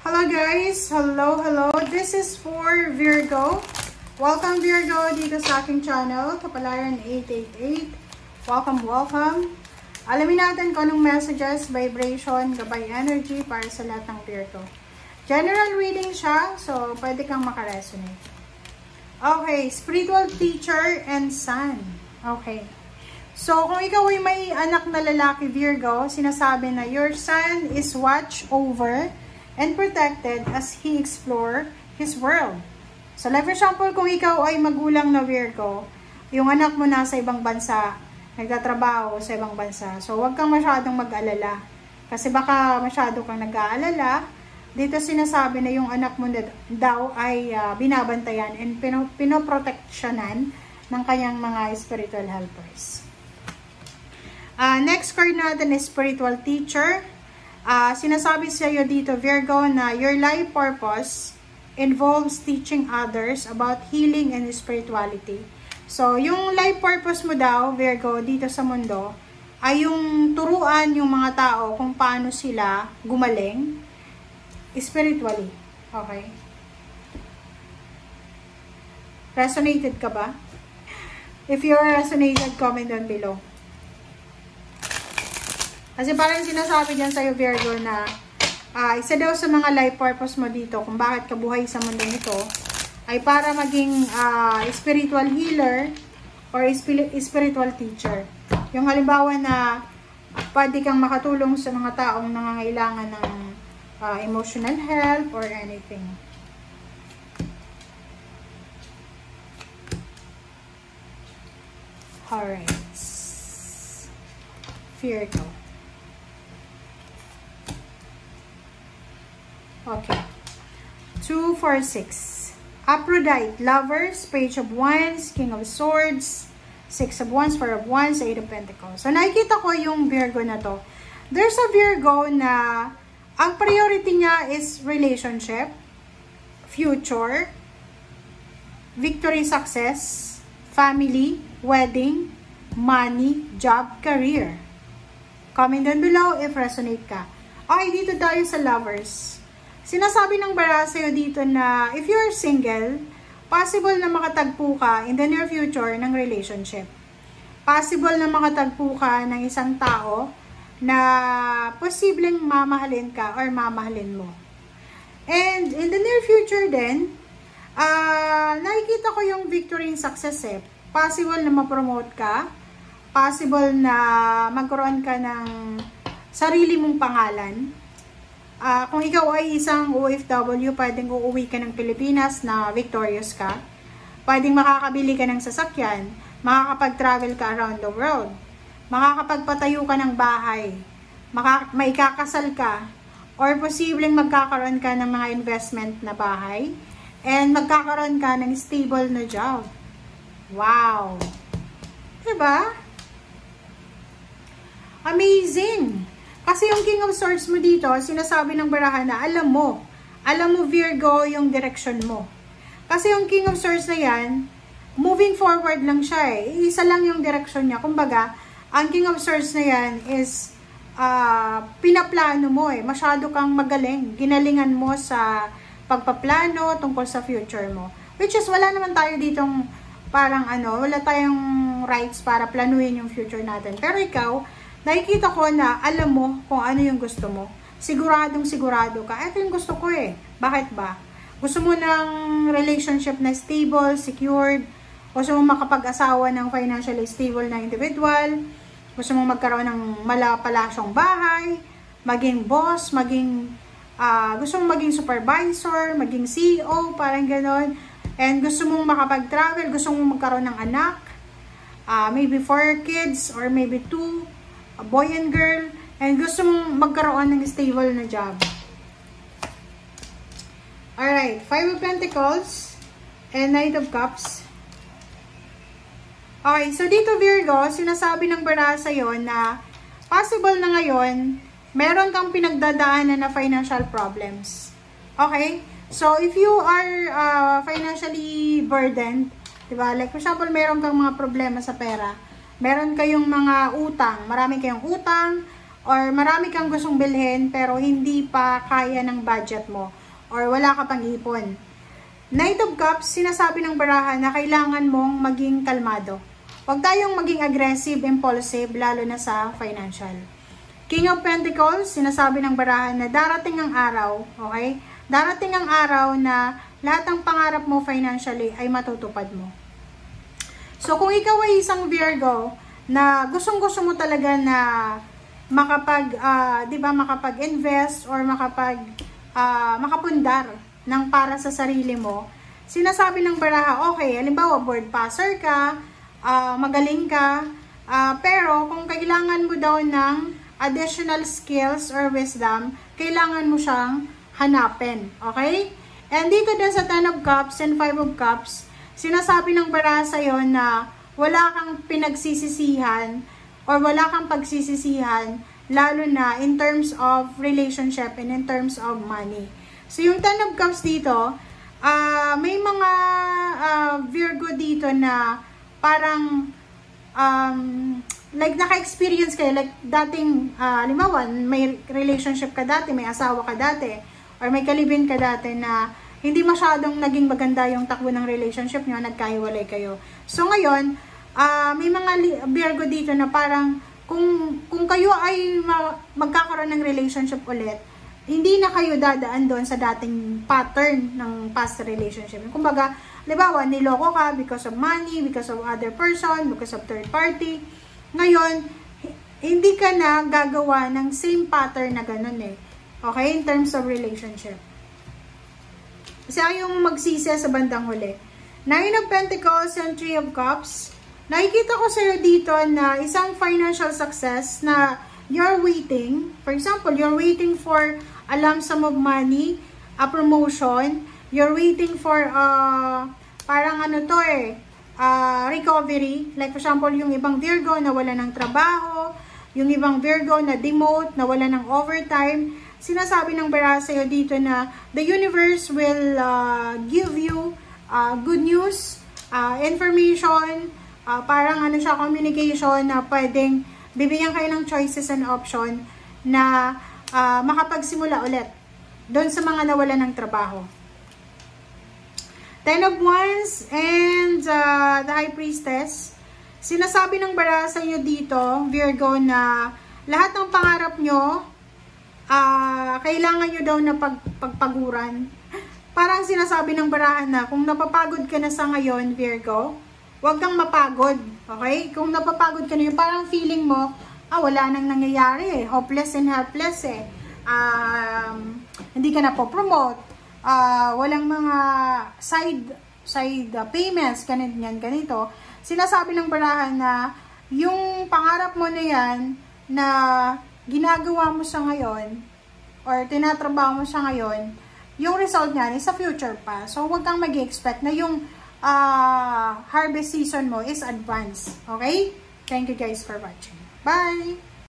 Hello guys! Hello! This is for Virgo. Welcome Virgo dito sa aking channel, Kapalaran 888. Welcome! Alamin natin kung anong messages, vibration, gabay energy para sa lahat ng Virgo. General reading siya, so pwede kang makaresonate. Okay, spiritual teacher and sun. Okay. So, kung ikaw ay may anak na lalaki Virgo, sinasabi na your son is watched over and protected as he explore his world. So, like for example, kung ikaw ay magulang na Virgo, yung anak mo nasa ibang bansa, nagtatrabaho sa ibang bansa. So, huwag kang masyadong mag-alala. Kasi baka masyado kang nag-aalala. Dito sinasabi na yung anak mo daw ay binabantayan and pinoproteksyonan ng kanyang mga spiritual helpers. Next card natin is spiritual teacher. Sinasabi sa iyo dito, Virgo, na your life purpose involves teaching others about healing and spirituality. So, yung life purpose mo daw, Virgo, dito sa mundo, ay yung turuan yung mga tao kung paano sila gumaling spiritually. Okay? Resonated ka ba? If you're resonated, comment down below. Kasi parang sinasabi dyan sa'yo, Virgo, na isa daw sa mga life purpose mo dito, kung bakit ka buhay sa mundo nito, ay para maging spiritual healer or spiritual teacher. Yung halimbawa na pwede kang makatulong sa mga taong nangangailangan ng emotional help or anything. Alright. Virgo. Okay. 2, 4, 6. Aphrodite, Lovers, Page of Wands, King of Swords, 6 of Wands, 4 of Wands, 8 of Pentacles. So, nakikita ko yung Virgo na to. There's a Virgo na ang priority niya is relationship, future, victory, success, family, wedding, money, job, career. Comment down below if resonate ka. Okay, dito tayo sa Lovers. Sinasabi ng bara sa'yo dito na if you're single, possible na makatagpo ka in the near future ng relationship. Possible na makatagpo ka ng isang tao na posibleng mamahalin ka or mamahalin mo. And in the near future din, nakikita ko yung victory and success eh. Possible na ma-promote ka, possible na magkaroon ka ng sarili mong pangalan. Kung ikaw ay isang OFW, pwedeng uuwi ka ng Pilipinas na victorious ka. Pwedeng makakabili ka ng sasakyan, makakapag-travel ka around the world, makakapagpatayo ka ng bahay, maikakasal ka, or posibleng magkakaroon ka ng mga investment na bahay, and magkakaroon ka ng stable na job. Wow! Diba? Amazing! Kasi yung King of Swords mo dito, sinasabi ng barahan na alam mo Virgo yung direction mo. Kasi yung King of Swords na yan, moving forward lang siya eh. Isa lang yung direction niya. Kumbaga, ang King of Swords na yan is pinaplano mo eh. Masyado kang magaling. Ginalingan mo sa pagpaplano tungkol sa future mo. Which is, wala naman tayo ditong parang wala tayong rights para planuhin yung future natin. Pero ikaw, nakikita ko na alam mo kung ano yung gusto mo. Siguradong sigurado ka. Ito yung gusto ko eh. Bakit ba? Gusto mo ng relationship na stable, secured. Gusto mo makapag-asawa ng financially stable na individual. Gusto mo magkaroon ng malapalasyong bahay. Maging boss, gusto mo maging supervisor, maging CEO, parang ganon. And gusto mong makapag-travel, gusto mong magkaroon ng anak. Maybe 4 kids or maybe 2. A boy and girl, and gusto mong magkaroon ng stable na job. Alright, 5 of Pentacles and Knight of Cups. Okay, so dito Virgo, sinasabi ng bara sa'yo na possible na ngayon, meron kang pinagdadaanan na financial problems. Okay? So, if you are financially burdened, diba? Like for example, meron kang mga problema sa pera, meron kayong mga utang, marami kayong utang, or marami kang gustong bilhin pero hindi pa kaya ng budget mo or wala ka pang ipon. Knight of Cups, sinasabi ng baraha na kailangan mong maging kalmado. Huwag tayong maging aggressive, impulsive, lalo na sa financial. King of Pentacles, sinasabi ng baraha na darating ang araw, okay? Darating ang araw na lahat ng pangarap mo financially ay matutupad mo. So, kung ikaw ay isang Virgo na gustong-gusto mo talaga na makapag-invest or makapundar ng para sa sarili mo, sinasabi ng baraha, okay, halimbawa board passer ka, magaling ka, pero kung kailangan mo daw ng additional skills or wisdom, kailangan mo siyang hanapin, okay? And dito din sa 10 of Cups and 5 of Cups, sinasabi ng baraha sa'yo na wala kang pinagsisisihan or wala kang pagsisisihan, lalo na in terms of relationship and in terms of money. So, yung 10 of Cups dito, may mga Virgo dito na parang like naka-experience kayo, like dating, halimbawa, may relationship ka dati, may asawa ka dati, or may kalibin ka dati na hindi masyadong naging maganda yung takbo ng relationship nyo, nagkahiwalay kayo. So, ngayon, may mga Virgo dito na parang, kung kayo ay magkakaroon ng relationship ulit, hindi na kayo dadaan doon sa dating pattern ng past relationship. Kumbaga, halimbawa, niloko ka because of money, because of other person, because of third party. Ngayon, hindi ka na gagawa ng same pattern na ganun eh. Okay? In terms of relationship. Kasi ayaw mo magsisi sa bandang huli. 9 of Pentacles and 3 of Cups. Nakikita ko sa'yo dito na isang financial success na you're waiting. For example, you're waiting for a lump sum of money, a promotion. You're waiting for, parang ano to eh, recovery. Like for example, yung ibang Virgo na wala ng trabaho, yung ibang Virgo na demote, na wala ng overtime. Sinasabi ng baraha sa'yo dito na the universe will give you good news, information, parang ano siya, communication na pwedeng bibigyan kayo ng choices and option na makapagsimula ulit doon sa mga nawala ng trabaho. 10 of Wands and the High Priestess. Sinasabi ng baraha sa inyo dito, Virgo, na lahat ng pangarap nyo, kailangan nyo daw na pagpaguran. Parang sinasabi ng baraha na kung napapagod ka na sa ngayon, Virgo, huwag kang mapagod. Okay? Kung napapagod ka na yun, parang feeling mo, wala nang nangyayari eh. Hopeless and helpless eh. Hindi ka na po-promote. Walang mga side payments, ganito. Sinasabi ng baraha na yung pangarap mo na yan na ginagawa mo sa ngayon or tinatrabaho mo sa ngayon, yung result niyan is sa future pa. So, huwag kang mag-expect na yung harvest season mo is advanced. Okay? Thank you guys for watching. Bye!